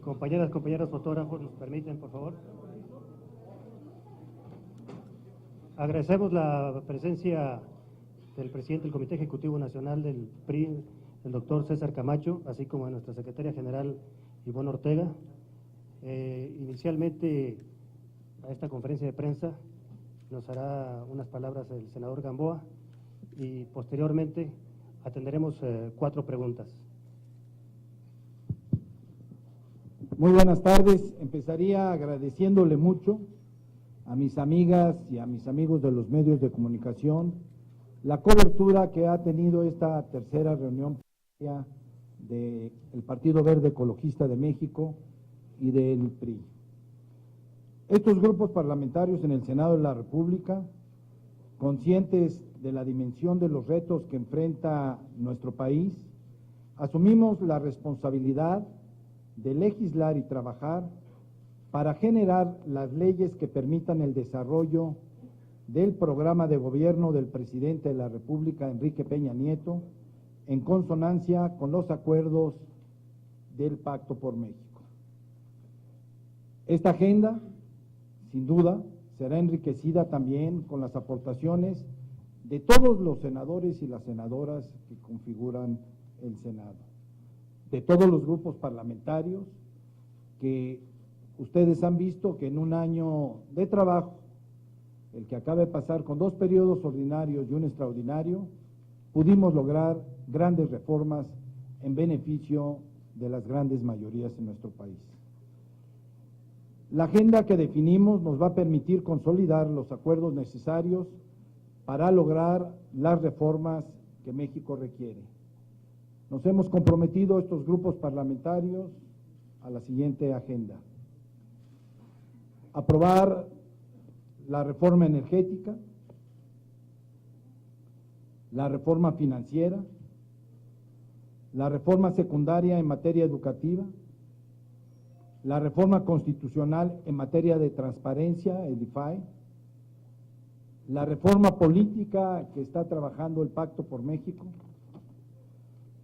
Compañeros fotógrafos, ¿nos permiten, por favor? Agradecemos la presencia del presidente del Comité Ejecutivo Nacional del PRI, el doctor César Camacho, así como de nuestra secretaria general, Ivonne Ortega. Inicialmente, a esta conferencia de prensa nos hará unas palabras el senador Gamboa y posteriormente atenderemos 4 preguntas. Muy buenas tardes. Empezaría agradeciéndole mucho a mis amigas y a mis amigos de los medios de comunicación la cobertura que ha tenido esta tercera reunión del Partido Verde Ecologista de México y del PRI. Estos grupos parlamentarios en el Senado de la República, conscientes de la dimensión de los retos que enfrenta nuestro país, asumimos la responsabilidad de legislar y trabajar para generar las leyes que permitan el desarrollo del programa de gobierno del presidente de la República, Enrique Peña Nieto, en consonancia con los acuerdos del Pacto por México. Esta agenda, sin duda, será enriquecida también con las aportaciones de todos los senadores y las senadoras que configuran el Senado, de todos los grupos parlamentarios que ustedes han visto que en un año de trabajo, el que acaba de pasar con 2 periodos ordinarios y un extraordinario, pudimos lograr grandes reformas en beneficio de las grandes mayorías en nuestro país. La agenda que definimos nos va a permitir consolidar los acuerdos necesarios para lograr las reformas que México requiere. Nos hemos comprometido estos grupos parlamentarios a la siguiente agenda: aprobar la reforma energética, la reforma financiera, la reforma secundaria en materia educativa, la reforma constitucional en materia de transparencia, el IFAI, la reforma política que está trabajando el Pacto por México,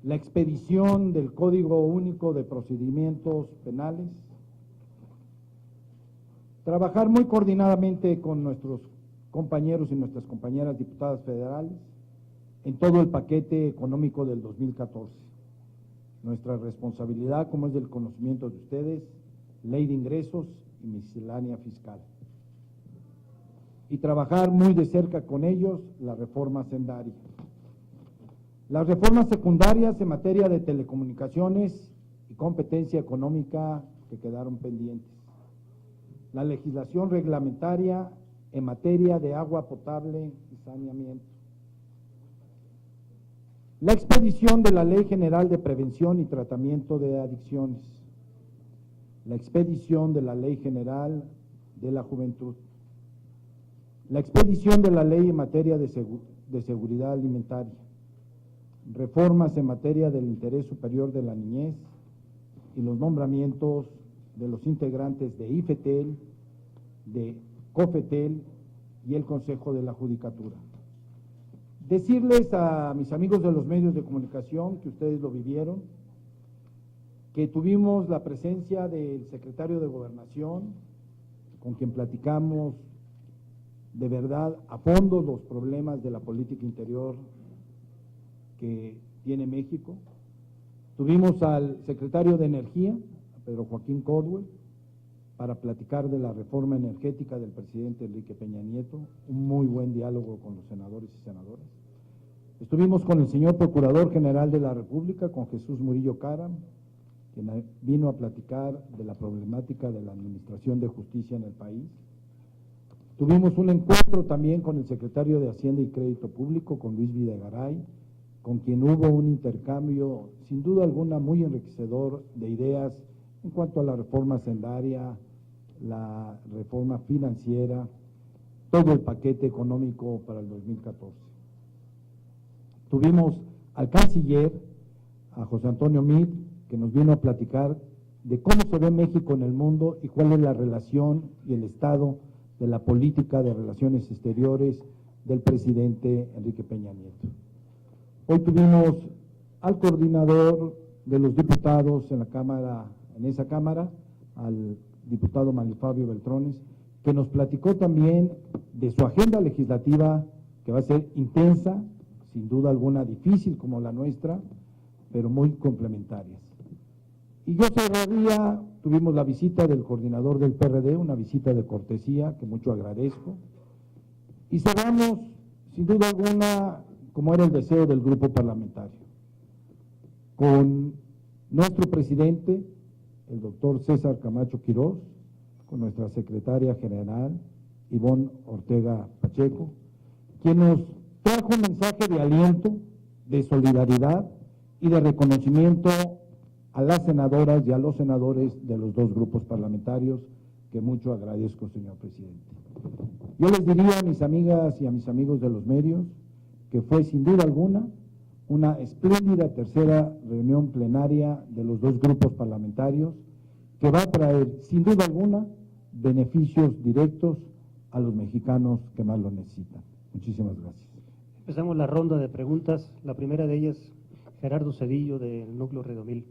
la expedición del Código Único de Procedimientos Penales, trabajar muy coordinadamente con nuestros compañeros y nuestras compañeras diputadas federales en todo el paquete económico del 2014. Nuestra responsabilidad, como es del conocimiento de ustedes, ley de ingresos y miscelánea fiscal. Y trabajar muy de cerca con ellos la reforma hacendaria. Las reformas secundarias en materia de telecomunicaciones y competencia económica que quedaron pendientes. La legislación reglamentaria en materia de agua potable y saneamiento. La expedición de la Ley General de Prevención y Tratamiento de Adicciones. La expedición de la Ley General de la Juventud. La expedición de la Ley en materia de seguridad alimentaria. Reformas en materia del interés superior de la niñez y los nombramientos de los integrantes de IFETEL, de COFETEL y el Consejo de la Judicatura. Decirles a mis amigos de los medios de comunicación, que ustedes lo vivieron, que tuvimos la presencia del secretario de Gobernación, con quien platicamos de verdad a fondo los problemas de la política interior que tiene México. Tuvimos al secretario de Energía, a Pedro Joaquín Codwell, para platicar de la reforma energética del presidente Enrique Peña Nieto, un muy buen diálogo con los senadores y senadoras. Estuvimos con el señor Procurador General de la República, con Jesús Murillo Caram, quien vino a platicar de la problemática de la administración de justicia en el país. Tuvimos un encuentro también con el secretario de Hacienda y Crédito Público, con Luis Videgaray, con quien hubo un intercambio, sin duda alguna, muy enriquecedor de ideas en cuanto a la reforma hacendaria, la reforma financiera, todo el paquete económico para el 2014. Tuvimos al canciller, a José Antonio Meade, que nos vino a platicar de cómo se ve México en el mundo y cuál es la relación y el estado de la política de relaciones exteriores del presidente Enrique Peña Nieto. Hoy tuvimos al coordinador de los diputados en la Cámara en esa Cámara, al diputado Manuel Fabio Beltrones, que nos platicó también de su agenda legislativa, que va a ser intensa, sin duda alguna difícil como la nuestra, pero muy complementarias. Y yo cerraría, tuvimos la visita del coordinador del PRD, una visita de cortesía que mucho agradezco, y cerramos, sin duda alguna, como era el deseo del grupo parlamentario, con nuestro presidente, el doctor César Camacho Quirós, con nuestra secretaria general, Ivonne Ortega Pacheco, quien nos trajo un mensaje de aliento, de solidaridad y de reconocimiento a las senadoras y a los senadores de los dos grupos parlamentarios, que mucho agradezco, señor presidente. Yo les diría a mis amigas y a mis amigos de los medios que fue sin duda alguna una espléndida tercera reunión plenaria de los dos grupos parlamentarios que va a traer sin duda alguna beneficios directos a los mexicanos que más lo necesitan. Muchísimas gracias. Empezamos la ronda de preguntas. La primera de ellas, Gerardo Cedillo, del Núcleo Redomil.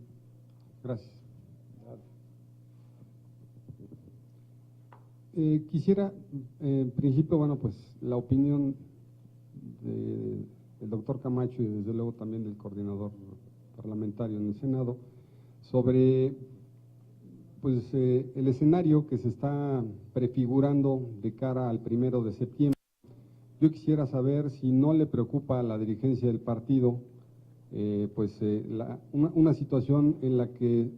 Gracias. Quisiera, en principio, bueno, pues la opinión del doctor Camacho y desde luego también del coordinador parlamentario en el Senado sobre pues el escenario que se está prefigurando de cara al 1 de septiembre. Yo quisiera saber si no le preocupa a la dirigencia del partido una situación en la que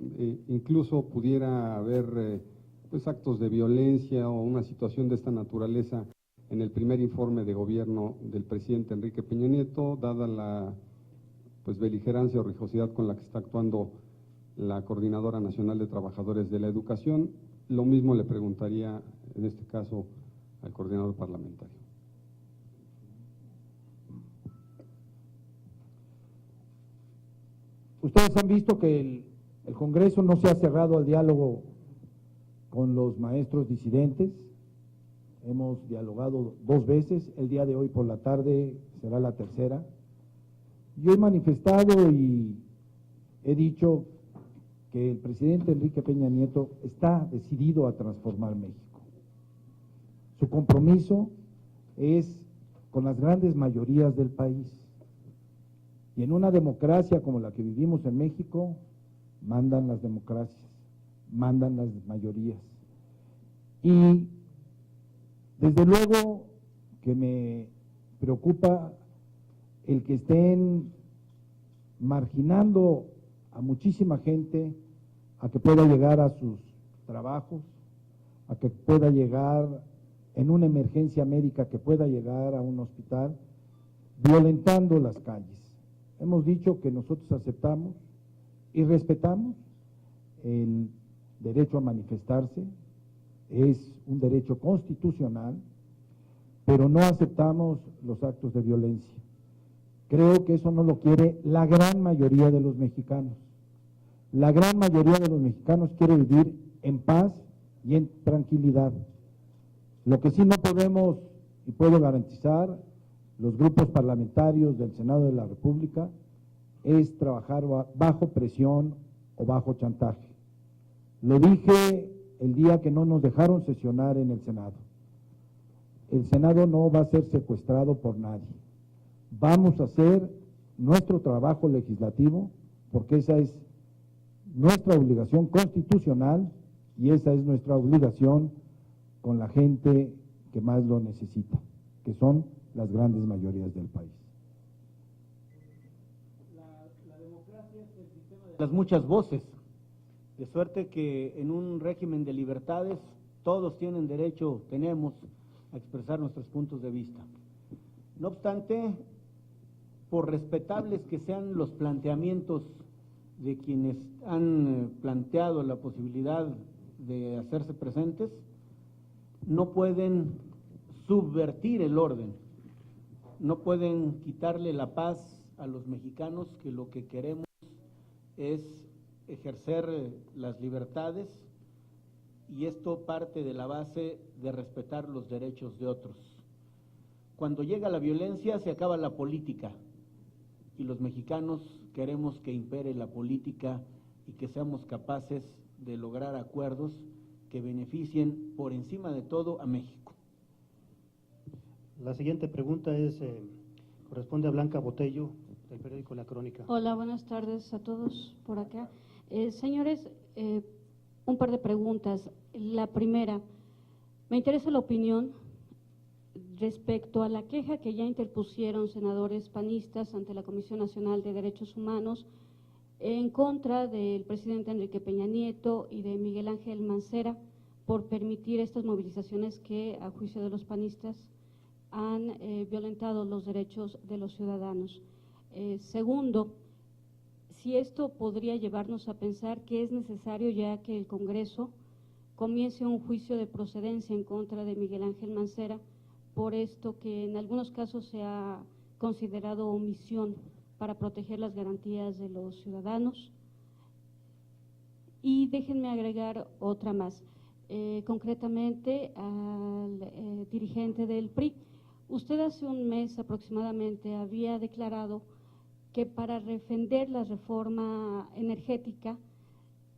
incluso pudiera haber pues actos de violencia o una situación de esta naturaleza en el primer informe de gobierno del presidente Enrique Peña Nieto, dada la pues beligerancia o rijosidad con la que está actuando la Coordinadora Nacional de Trabajadores de la Educación. Lo mismo le preguntaría en este caso al coordinador parlamentario. Ustedes han visto que el Congreso no se ha cerrado al diálogo con los maestros disidentes. Hemos dialogado 2 veces, el día de hoy por la tarde será la tercera. Yo he manifestado y he dicho que el presidente Enrique Peña Nieto está decidido a transformar México. Su compromiso es con las grandes mayorías del país. Y en una democracia como la que vivimos en México, mandan las democracias, mandan las mayorías. Y desde luego que me preocupa el que estén marginando a muchísima gente a que pueda llegar a sus trabajos, a que pueda llegar en una emergencia médica, que pueda llegar a un hospital, violentando las calles. Hemos dicho que nosotros aceptamos y respetamos el derecho a manifestarse, es un derecho constitucional, pero no aceptamos los actos de violencia. Creo que eso no lo quiere la gran mayoría de los mexicanos. La gran mayoría de los mexicanos quiere vivir en paz y en tranquilidad. Lo que sí no podemos y puedo garantizar los grupos parlamentarios del Senado de la República es trabajar bajo presión o bajo chantaje. Lo dije el día que no nos dejaron sesionar en el Senado. El Senado no va a ser secuestrado por nadie. Vamos a hacer nuestro trabajo legislativo porque esa es nuestra obligación constitucional y esa es nuestra obligación con la gente que más lo necesita, que son las grandes mayorías del país. La democracia es el sistema de las muchas voces, de suerte que en un régimen de libertades todos tienen derecho, tenemos a expresar nuestros puntos de vista. No obstante, por respetables que sean los planteamientos de quienes han planteado la posibilidad de hacerse presentes, no pueden subvertir el orden, no pueden quitarle la paz a los mexicanos, que lo que queremos es ejercer las libertades, y esto parte de la base de respetar los derechos de otros. Cuando llega la violencia se acaba la política, y los mexicanos queremos que impere la política y que seamos capaces de lograr acuerdos que beneficien por encima de todo a México. La siguiente pregunta corresponde a Blanca Botello, del periódico La Crónica. Hola, buenas tardes a todos por acá. Señores, un par de preguntas. La primera, me interesa la opinión respecto a la queja que ya interpusieron senadores panistas ante la Comisión Nacional de Derechos Humanos en contra del presidente Enrique Peña Nieto y de Miguel Ángel Mancera por permitir estas movilizaciones que, a juicio de los panistas, han violentado los derechos de los ciudadanos. Segundo, si esto podría llevarnos a pensar que es necesario ya que el Congreso comience un juicio de procedencia en contra de Miguel Ángel Mancera, por esto que en algunos casos se ha considerado omisión para proteger las garantías de los ciudadanos. Y déjenme agregar otra más, concretamente al dirigente del PRI. Usted hace un mes aproximadamente había declarado que para defender la reforma energética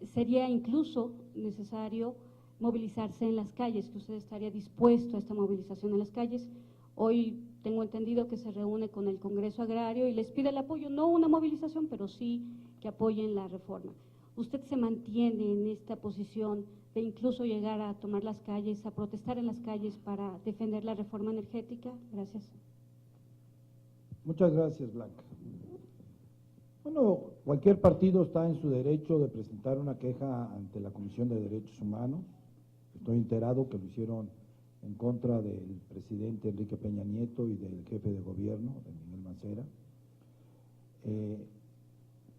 sería incluso necesario movilizarse en las calles, que usted estaría dispuesto a esta movilización en las calles. Hoy tengo entendido que se reúne con el Congreso Agrario y les pide el apoyo, no una movilización, pero sí que apoyen la reforma. ¿Usted se mantiene en esta posición de incluso llegar a tomar las calles, a protestar en las calles para defender la reforma energética? Gracias. Muchas gracias, Blanca. Bueno, cualquier partido está en su derecho de presentar una queja ante la Comisión de Derechos Humanos. Estoy enterado que lo hicieron en contra del presidente Enrique Peña Nieto y del jefe de gobierno, de Miguel Mancera.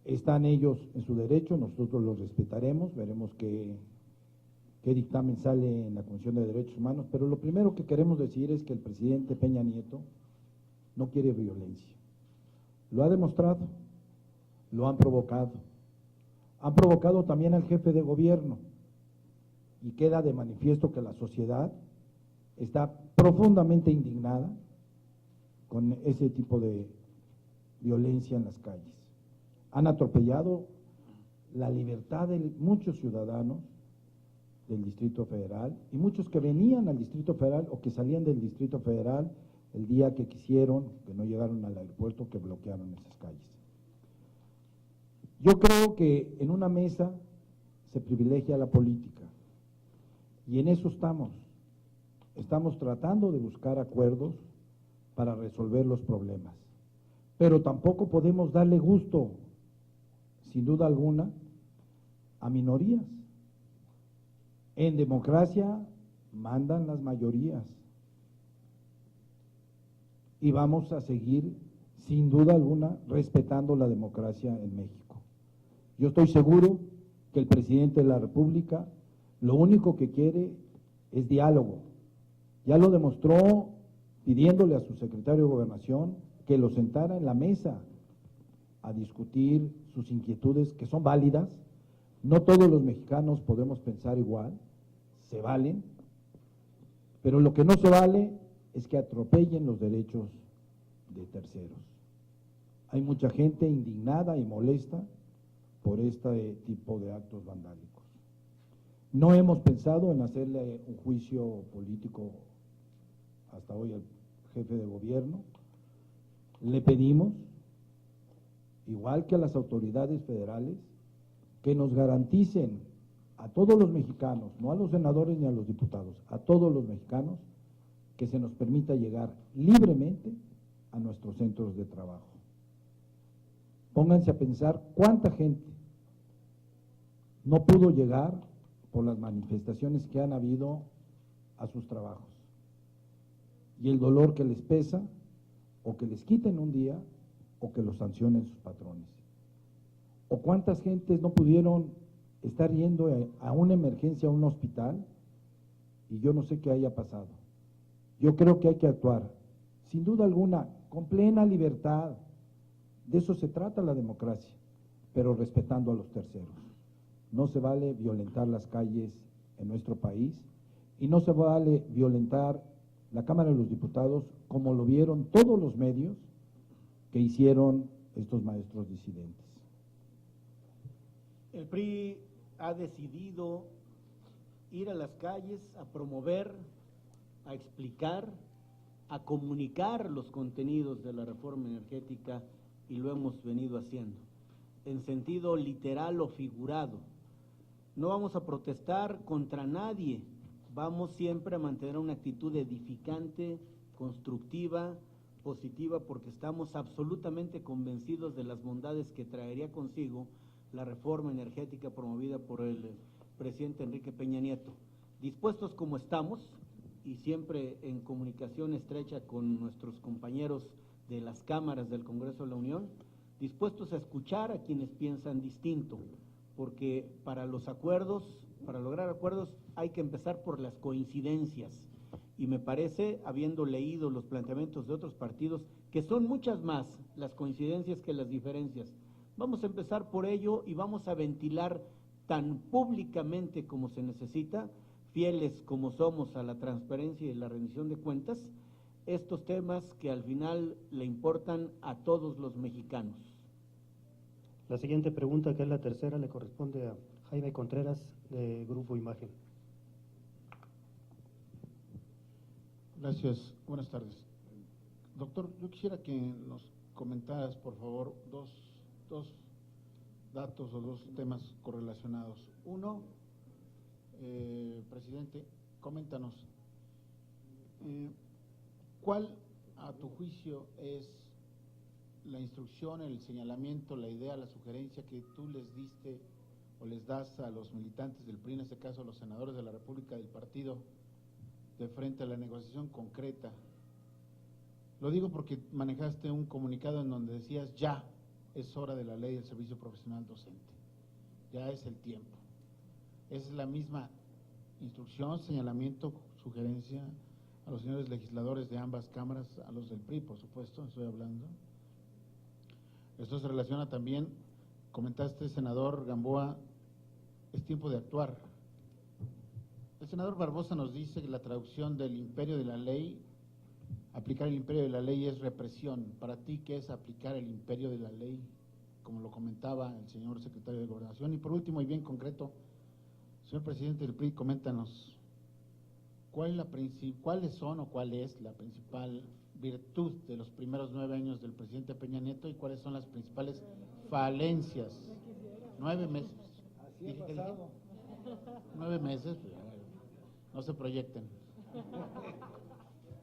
Están ellos en su derecho, nosotros los respetaremos, veremos qué dictamen sale en la Comisión de Derechos Humanos, pero lo primero que queremos decir es que el presidente Peña Nieto no quiere violencia. Lo ha demostrado, lo han provocado también al jefe de gobierno, y queda de manifiesto que la sociedad está profundamente indignada con ese tipo de violencia en las calles. Han atropellado la libertad de muchos ciudadanos del Distrito Federal y muchos que venían al Distrito Federal o que salían del Distrito Federal el día que quisieron, que no llegaron al aeropuerto, que bloquearon esas calles. Yo creo que en una mesa se privilegia la política y en eso estamos. Estamos tratando de buscar acuerdos para resolver los problemas, pero tampoco podemos darle gusto, sin duda alguna, a minorías. En democracia mandan las mayorías y vamos a seguir, sin duda alguna, respetando la democracia en México. Yo estoy seguro que el presidente de la República lo único que quiere es diálogo. Ya lo demostró pidiéndole a su secretario de Gobernación que lo sentara en la mesa a discutir sus inquietudes, que son válidas. No todos los mexicanos podemos pensar igual, se valen, pero lo que no se vale es que atropellen los derechos de terceros. Hay mucha gente indignada y molesta por este tipo de actos vandálicos. No hemos pensado en hacerle un juicio político hasta hoy al jefe de gobierno. Le pedimos, igual que a las autoridades federales, que nos garanticen a todos los mexicanos, no a los senadores ni a los diputados, a todos los mexicanos, que se nos permita llegar libremente a nuestros centros de trabajo. Pónganse a pensar cuánta gente no pudo llegar por las manifestaciones que han habido a sus trabajos. Y el dolor que les pesa, o que les quiten un día, o que los sancionen sus patrones. O cuántas gentes no pudieron estar yendo a una emergencia a un hospital, y yo no sé qué haya pasado. Yo creo que hay que actuar, sin duda alguna, con plena libertad. De eso se trata la democracia, pero respetando a los terceros. No se vale violentar las calles en nuestro país y no se vale violentar la Cámara de los Diputados como lo vieron todos los medios que hicieron estos maestros disidentes. El PRI ha decidido ir a las calles a promover, a explicar, a comunicar los contenidos de la reforma energética, y lo hemos venido haciendo, en sentido literal o figurado. No vamos a protestar contra nadie, vamos siempre a mantener una actitud edificante, constructiva, positiva, porque estamos absolutamente convencidos de las bondades que traería consigo la reforma energética promovida por el presidente Enrique Peña Nieto. Dispuestos como estamos, y siempre en comunicación estrecha con nuestros compañeros de las cámaras del Congreso de la Unión, dispuestos a escuchar a quienes piensan distinto, porque para los acuerdos, para lograr acuerdos, hay que empezar por las coincidencias, y me parece, habiendo leído los planteamientos de otros partidos, que son muchas más las coincidencias que las diferencias. Vamos a empezar por ello y vamos a ventilar tan públicamente como se necesita, fieles como somos a la transparencia y la rendición de cuentas, estos temas que al final le importan a todos los mexicanos. La siguiente pregunta, que es la tercera, le corresponde a Jaime Contreras, de Grupo Imagen. Gracias, buenas tardes. Doctor, yo quisiera que nos comentaras, por favor, dos datos o dos temas correlacionados. Uno, presidente, coméntanos, ¿cuál a tu juicio es la instrucción, el señalamiento, la idea, la sugerencia que tú les diste o les das a los militantes del PRI, en este caso a los senadores de la República del partido, de frente a la negociación concreta? Lo digo porque manejaste un comunicado en donde decías, ya es hora de la ley del servicio profesional docente, ya es el tiempo. Es la misma instrucción, señalamiento, sugerencia a los señores legisladores de ambas cámaras, a los del PRI, por supuesto, estoy hablando. Esto se relaciona también, comentaste, senador Gamboa, es tiempo de actuar. El senador Barbosa nos dice que la traducción del imperio de la ley, aplicar el imperio de la ley es represión. Para ti, ¿qué es aplicar el imperio de la ley? Como lo comentaba el señor secretario de Gobernación. Y por último, y bien concreto, señor presidente del PRI, coméntanos, ¿cuáles son o cuál es la principal virtud de los primeros 9 años del presidente Peña Nieto y cuáles son las principales falencias? 9 meses. ¿Dije qué dije? 9 meses, no se proyecten.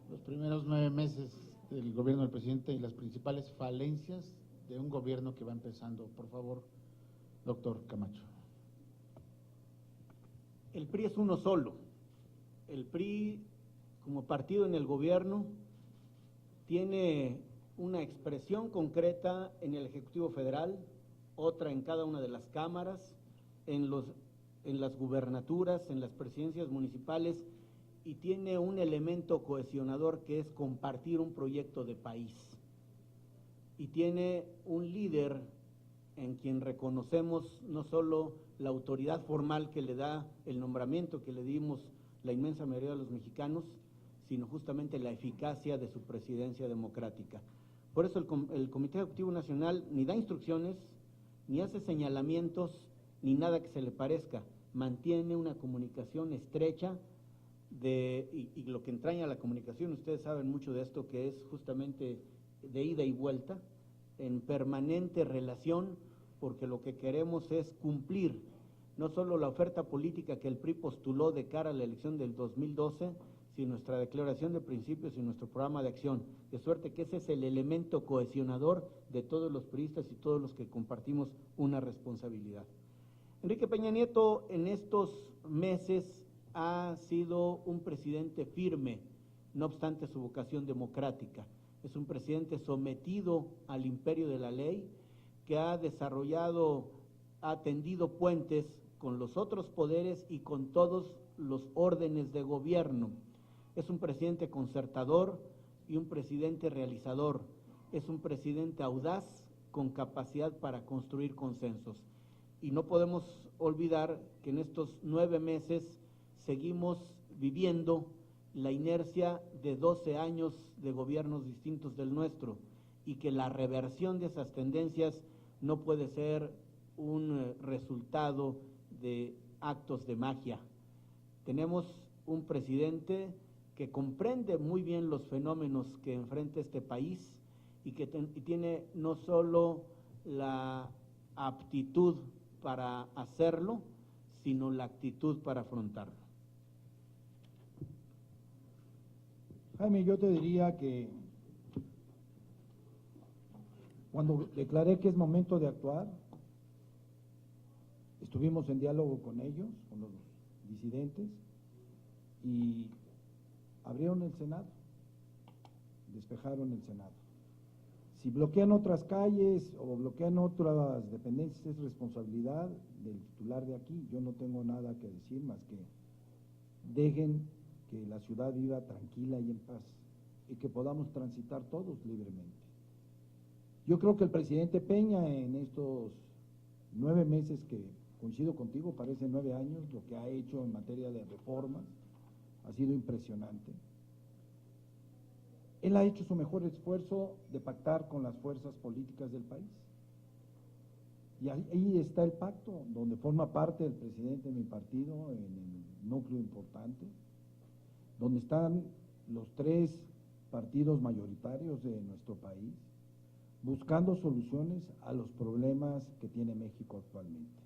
Los primeros 9 meses del gobierno del presidente y las principales falencias de un gobierno que va empezando. Por favor, doctor Camacho. El PRI es uno solo. El PRI, como partido en el gobierno, tiene una expresión concreta en el Ejecutivo Federal, otra en cada una de las cámaras, en las gubernaturas, en las presidencias municipales, y tiene un elemento cohesionador que es compartir un proyecto de país. Y tiene un líder en quien reconocemos no solo la autoridad formal que le da el nombramiento que le dimos la inmensa mayoría de los mexicanos, sino justamente la eficacia de su presidencia democrática. Por eso el Comité Ejecutivo Nacional ni da instrucciones, ni hace señalamientos, ni nada que se le parezca. Mantiene una comunicación estrecha y lo que entraña a la comunicación, ustedes saben mucho de esto, que es justamente de ida y vuelta, en permanente relación, porque lo que queremos es cumplir no solo la oferta política que el PRI postuló de cara a la elección del 2012, sino nuestra declaración de principios y nuestro programa de acción, de suerte que ese es el elemento cohesionador de todos los priistas y todos los que compartimos una responsabilidad. Enrique Peña Nieto en estos meses ha sido un presidente firme, no obstante su vocación democrática. Es un presidente sometido al imperio de la ley, que ha desarrollado, ha tendido puentes con los otros poderes y con todos los órdenes de gobierno. Es un presidente concertador y un presidente realizador. Es un presidente audaz con capacidad para construir consensos. Y no podemos olvidar que en estos 9 meses seguimos viviendo la inercia de 12 años de gobiernos distintos del nuestro, y que la reversión de esas tendencias no puede ser un resultado de actos de magia. Tenemos un presidente que comprende muy bien los fenómenos que enfrenta este país y que tiene no solo la aptitud para hacerlo, sino la actitud para afrontarlo. Jaime, yo te diría que cuando declaré que es momento de actuar, estuvimos en diálogo con ellos, con los disidentes, y abrieron el Senado, despejaron el Senado. Si bloquean otras calles o bloquean otras dependencias, es responsabilidad del titular de aquí. Yo no tengo nada que decir más que dejen que la ciudad viva tranquila y en paz y que podamos transitar todos libremente. Yo creo que el presidente Peña en estos 9 meses que coincido contigo, parece 9 años, lo que ha hecho en materia de reformas ha sido impresionante. Él ha hecho su mejor esfuerzo de pactar con las fuerzas políticas del país. Y ahí está el pacto, donde forma parte el presidente de mi partido, en el núcleo importante, donde están los 3 partidos mayoritarios de nuestro país, buscando soluciones a los problemas que tiene México actualmente.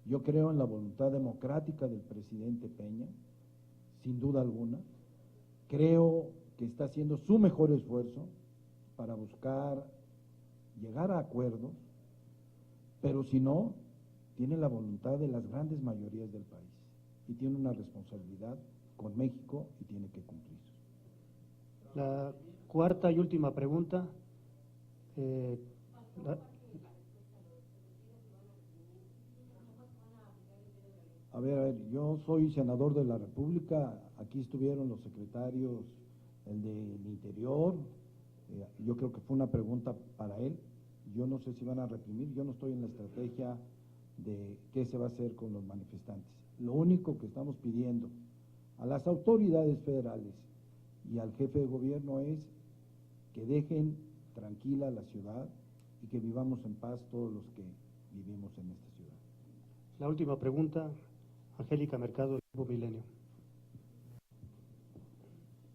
Yo creo en la voluntad democrática del presidente Peña, sin duda alguna. Creo que está haciendo su mejor esfuerzo para buscar llegar a acuerdos, pero si no, tiene la voluntad de las grandes mayorías del país y tiene una responsabilidad con México y tiene que cumplir. La cuarta y última pregunta. A ver, yo soy senador de la República, aquí estuvieron los secretarios, el del Interior, yo creo que fue una pregunta para él, yo no sé si van a reprimir, yo no estoy en la estrategia de qué se va a hacer con los manifestantes. Lo único que estamos pidiendo a las autoridades federales y al jefe de gobierno es que dejen tranquila la ciudad y que vivamos en paz todos los que vivimos en esta ciudad. La última pregunta, Angélica Mercado, del Grupo Milenio.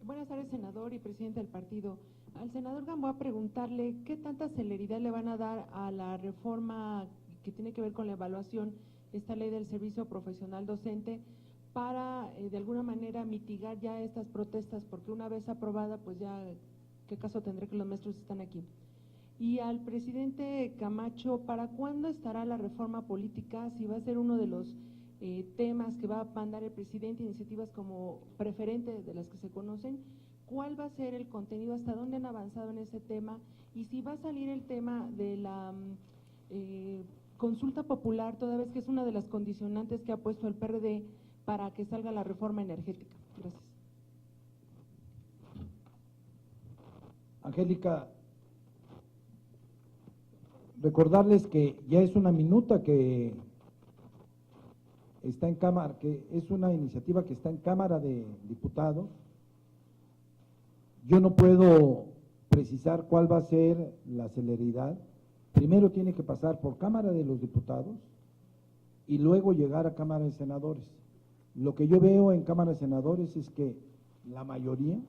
Buenas tardes, senador y presidente del partido. Al senador Gamboa preguntarle qué tanta celeridad le van a dar a la reforma que tiene que ver con la evaluación, esta ley del servicio profesional docente, para de alguna manera mitigar ya estas protestas, porque una vez aprobada, pues ya, ¿qué caso tendrá que los maestros están aquí? Y al presidente Camacho, ¿para cuándo estará la reforma política? Si va a ser uno de los temas que va a mandar el presidente, iniciativas como preferente de las que se conocen, ¿cuál va a ser el contenido? ¿Hasta dónde han avanzado en ese tema? Y si va a salir el tema de la consulta popular, toda vez que es una de las condicionantes que ha puesto el PRD para que salga la reforma energética. Gracias. Angélica, recordarles que ya es una minuta que está en Cámara, que es una iniciativa que está en Cámara de Diputados. Yo no puedo precisar cuál va a ser la celeridad. Primero tiene que pasar por Cámara de los Diputados y luego llegar a Cámara de Senadores. Lo que yo veo en Cámara de Senadores es que la mayoría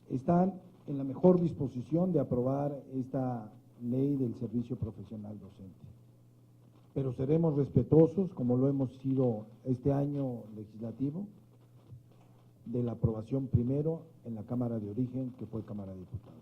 están en la mejor disposición de aprobar esta ley del servicio profesional docente. Pero seremos respetuosos, como lo hemos sido este año legislativo, de la aprobación primero en la Cámara de Origen, que fue Cámara de Diputados.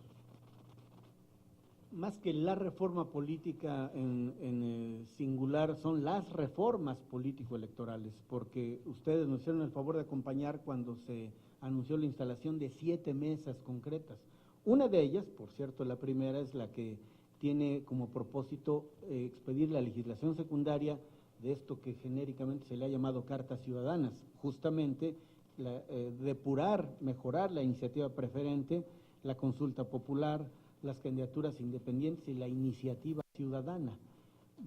Más que la reforma política en singular, son las reformas político-electorales, porque ustedes nos hicieron el favor de acompañar cuando se anunció la instalación de 7 mesas concretas. Una de ellas, por cierto, la primera es la que tiene como propósito expedir la legislación secundaria de esto que genéricamente se le ha llamado cartas ciudadanas, justamente depurar, mejorar la iniciativa preferente, la consulta popular, las candidaturas independientes y la iniciativa ciudadana.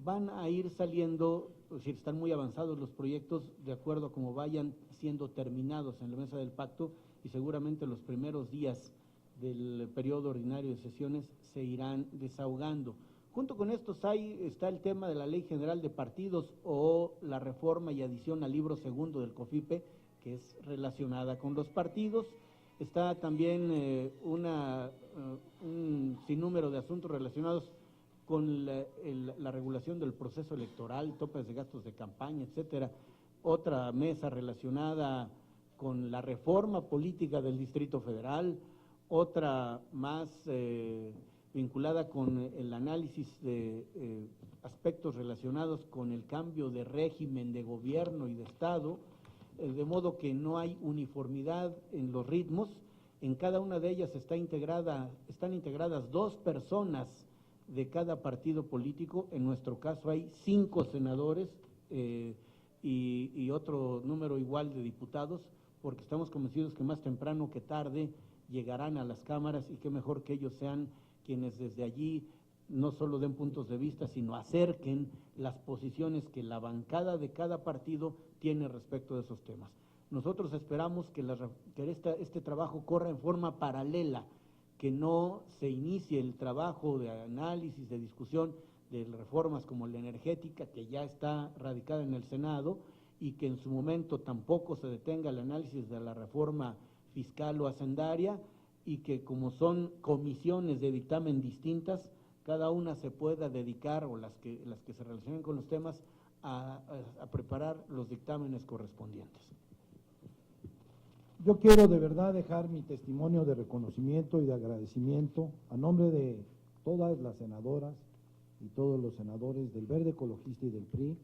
Van a ir saliendo, es decir, están muy avanzados los proyectos de acuerdo a cómo vayan siendo terminados en la mesa del pacto, y seguramente los primeros días del periodo ordinario de sesiones se irán desahogando. Junto con estos está el tema de la Ley General de Partidos o la reforma y adición al libro segundo del COFIPE, que es relacionada con los partidos. Está también un sinnúmero de asuntos relacionados con la regulación del proceso electoral, topes de gastos de campaña, etcétera. Otra mesa relacionada con la reforma política del Distrito Federal, otra más vinculada con el análisis de aspectos relacionados con el cambio de régimen de gobierno y de Estado, de modo que no hay uniformidad en los ritmos. En cada una de ellas están integradas 2 personas de cada partido político. En nuestro caso hay 5 senadores y otro número igual de diputados, porque estamos convencidos que más temprano que tarde llegarán a las cámaras y qué mejor que ellos sean quienes desde allí no solo den puntos de vista, sino acerquen las posiciones que la bancada de cada partido tiene respecto de esos temas. Nosotros esperamos que este trabajo corra en forma paralela, que no se inicie el trabajo de análisis, de discusión de reformas como la energética, que ya está radicada en el Senado, y que en su momento tampoco se detenga el análisis de la reforma fiscal o hacendaria, y que como son comisiones de dictamen distintas, cada una se pueda dedicar, o las que se relacionen con los temas, a preparar los dictámenes correspondientes. Yo quiero de verdad dejar mi testimonio de reconocimiento y de agradecimiento a nombre de todas las senadoras y todos los senadores del Verde Ecologista y del PRI,